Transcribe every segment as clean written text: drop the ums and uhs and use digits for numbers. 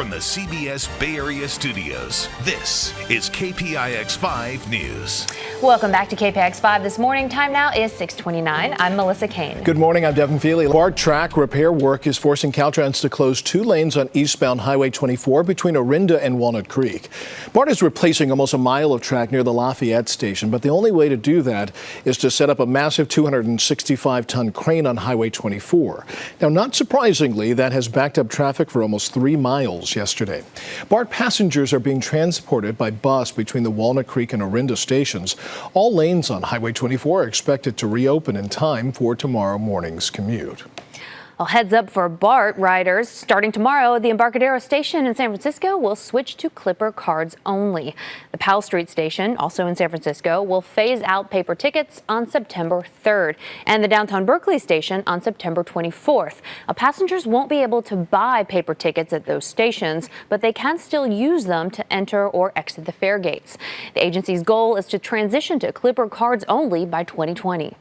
From the CBS Bay Area studios, this is KPIX 5 News. Welcome back to KPIX 5 this morning. Time now is 6:29. I'm Melissa Kane. Good morning. I'm Devin Fehely. BART track repair work is forcing Caltrans to close 2 lanes on eastbound Highway 24 between Orinda and Walnut Creek. BART is replacing almost a mile of track near the Lafayette station, but the only way to do that is to set up a massive 265-ton crane on Highway 24. Now, not surprisingly, that has backed up traffic for almost 3 miles yesterday. BART passengers are being transported by bus between the Walnut Creek and Orinda stations. All lanes on Highway 24 are expected to reopen in time for tomorrow morning's commute. Well, heads up for BART riders. Starting tomorrow, the Embarcadero station in San Francisco will switch to Clipper cards only. The Powell Street station, also in San Francisco, will phase out paper tickets on September 3rd, and the downtown Berkeley station on September 24th. Now, passengers won't be able to buy paper tickets at those stations, but they can still use them to enter or exit the fare gates. The agency's goal is to transition to Clipper cards only by 2020.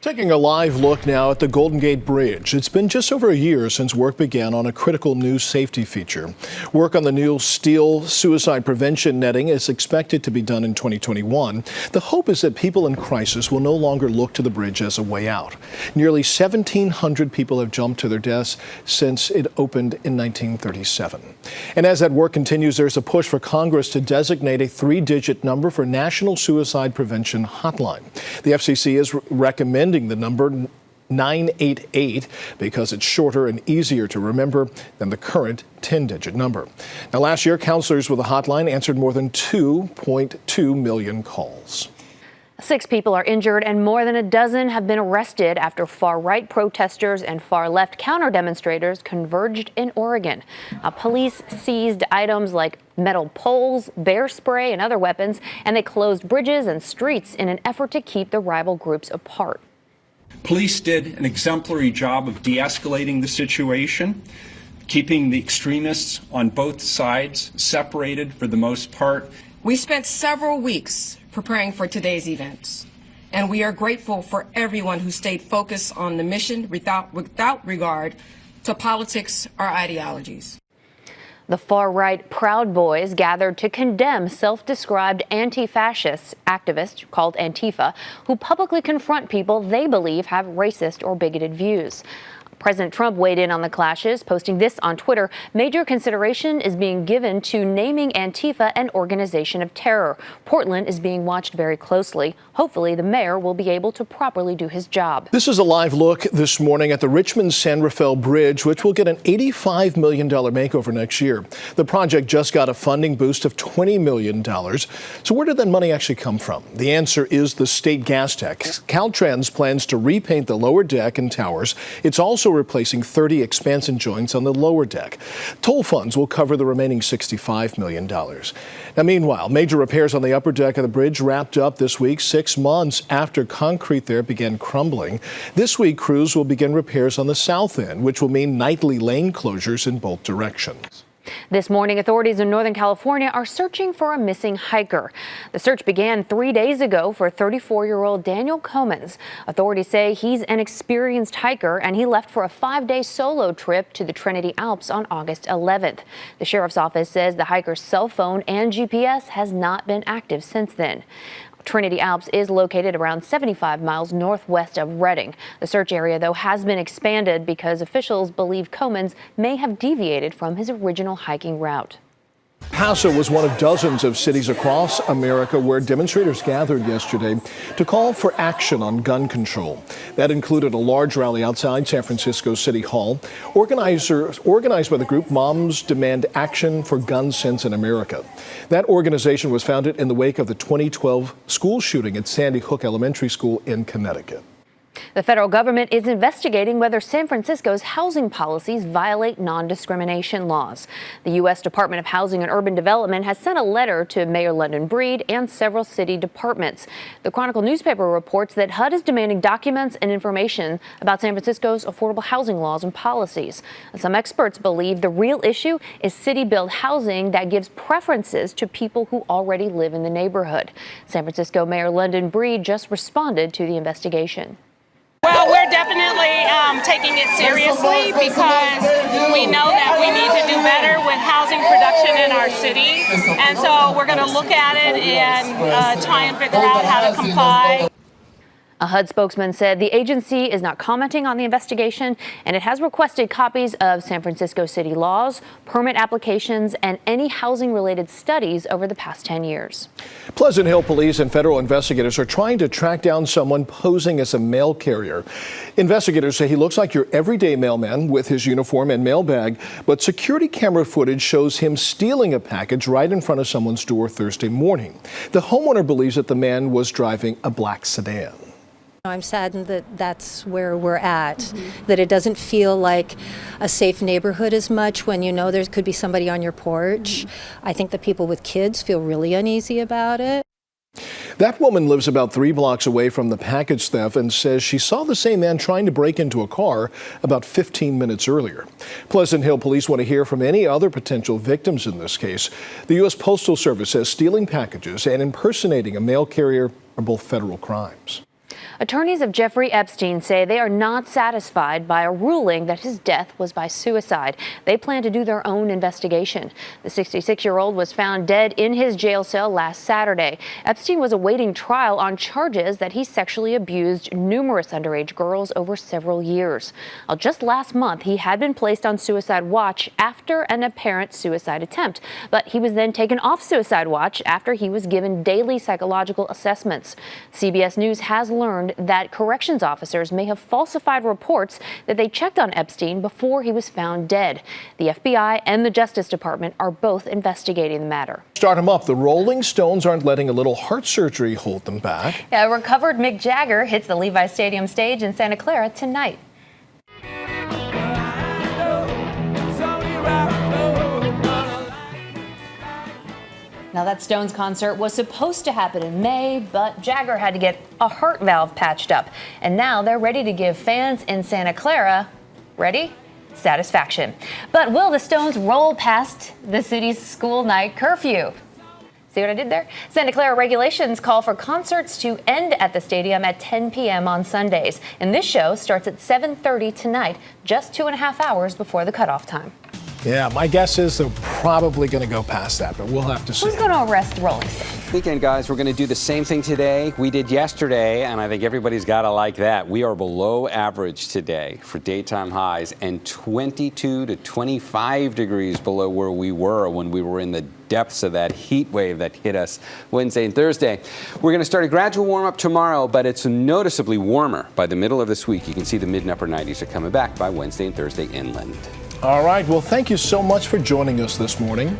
Taking a live look now at the Golden Gate Bridge. It's been just over a year since work began on a critical new safety feature. Work on the new steel suicide prevention netting is expected to be done in 2021. The hope is that people in crisis will no longer look to the bridge as a way out. Nearly 1,700 people have jumped to their deaths since it opened in 1937. And as that work continues, there's a push for Congress to designate a 3-digit number for National Suicide Prevention Hotline. The FCC is recommending the number 988 because it's shorter and easier to remember than the current 10-digit number. Now, last year, counselors with the hotline answered more than 2.2 million calls. 6 people are injured and more than a dozen have been arrested after far-right protesters and far-left counter-demonstrators converged in Oregon. Police seized items like metal poles, bear spray, and other weapons, and they closed bridges and streets in an effort to keep the rival groups apart. Police did an exemplary job of de-escalating the situation, keeping the extremists on both sides separated for the most part. We spent several weeks preparing for today's events, and we are grateful for everyone who stayed focused on the mission without regard to politics or ideologies. The far-right Proud Boys gathered to condemn self-described anti-fascist activists called Antifa, who publicly confront people they believe have racist or bigoted views. President Trump weighed in on the clashes, posting this on Twitter. Major consideration is being given to naming Antifa an organization of terror. Portland is being watched very closely. Hopefully, the mayor will be able to properly do his job. This is a live look this morning at the Richmond-San Rafael Bridge, which will get an $85 million makeover next year. The project just got a funding boost of $20 million. So where did that money actually come from? The answer is the state gas tax. Caltrans plans to repaint the lower deck and towers. It's also replacing 30 expansion joints on the lower deck. Toll funds will cover the remaining $65 million. Now, meanwhile, major repairs on the upper deck of the bridge wrapped up this week, 6 months after concrete there began crumbling. This week, crews will begin repairs on the south end, which will mean nightly lane closures in both directions. This morning, authorities in Northern California are searching for a missing hiker. The search began 3 days ago for 34-year-old Daniel Comans. Authorities say he's an experienced hiker and he left for a 5-day solo trip to the Trinity Alps on August 11th. The sheriff's office says the hiker's cell phone and GPS has not been active since then. Trinity Alps is located around 75 miles northwest of Redding. The search area, though, has been expanded because officials believe Comans may have deviated from his original hiking route. Paso was one of dozens of cities across America where demonstrators gathered yesterday to call for action on gun control. That included a large rally outside San Francisco City Hall, organized by the group Moms Demand Action for Gun Sense in America. That organization was founded in the wake of the 2012 school shooting at Sandy Hook Elementary School in Connecticut. The federal government is investigating whether San Francisco's housing policies violate non-discrimination laws. The U.S. Department of Housing and Urban Development has sent a letter to Mayor London Breed and several city departments. The Chronicle newspaper reports that HUD is demanding documents and information about San Francisco's affordable housing laws and policies. And some experts believe the real issue is city-built housing that gives preferences to people who already live in the neighborhood. San Francisco Mayor London Breed just responded to the investigation. Well, we're definitely taking it seriously because we know that we need to do better with housing production in our city. And so we're going to look at it and try and figure out how to comply. A HUD spokesman said the agency is not commenting on the investigation, and it has requested copies of San Francisco city laws, permit applications, and any housing-related studies over the past 10 years. Pleasant Hill police and federal investigators are trying to track down someone posing as a mail carrier. Investigators say he looks like your everyday mailman with his uniform and mail bag, but security camera footage shows him stealing a package right in front of someone's door Thursday morning. The homeowner believes that the man was driving a black sedan. I'm saddened that that's where we're at, that it doesn't feel like a safe neighborhood as much when you know there could be somebody on your porch. I think that people with kids feel really uneasy about it. That woman lives about 3 blocks away from the package theft and says she saw the same man trying to break into a car about 15 minutes earlier. Pleasant Hill police want to hear from any other potential victims in this case. The U.S. Postal Service says stealing packages and impersonating a mail carrier are both federal crimes. Attorneys of Jeffrey Epstein say they are not satisfied by a ruling that his death was by suicide. They plan to do their own investigation. The 66-year-old was found dead in his jail cell last Saturday. Epstein was awaiting trial on charges that he sexually abused numerous underage girls over several years. Just last month, he had been placed on suicide watch after an apparent suicide attempt, but he was then taken off suicide watch after he was given daily psychological assessments. CBS News has learned that corrections officers may have falsified reports that they checked on Epstein before he was found dead. The FBI and the Justice Department are both investigating the matter. Start him up. The Rolling Stones aren't letting a little heart surgery hold them back. Yeah, recovered Mick Jagger hits the Levi Stadium stage in Santa Clara tonight. Now, that Stones concert was supposed to happen in May, but Jagger had to get a heart valve patched up. And now they're ready to give fans in Santa Clara, ready? Satisfaction. But will the Stones roll past the city's school night curfew? See what I did there? Santa Clara regulations call for concerts to end at the stadium at 10 p.m. on Sundays. And this show starts at 7:30 tonight, just 2.5 hours before the cutoff time. Yeah, my guess is they're probably going to go past that, but we'll have to see. Who's going to arrest the Rolling Stones? Weekend, guys, we're going to do the same thing today we did yesterday, and I think everybody's got to like that. We are below average today for daytime highs and 22 to 25 degrees below where we were when we were in the depths of that heat wave that hit us Wednesday and Thursday. We're going to start a gradual warm-up tomorrow, but it's noticeably warmer by the middle of this week. You can see the mid and upper 90s are coming back by Wednesday and Thursday inland. All right. Well, thank you so much for joining us this morning.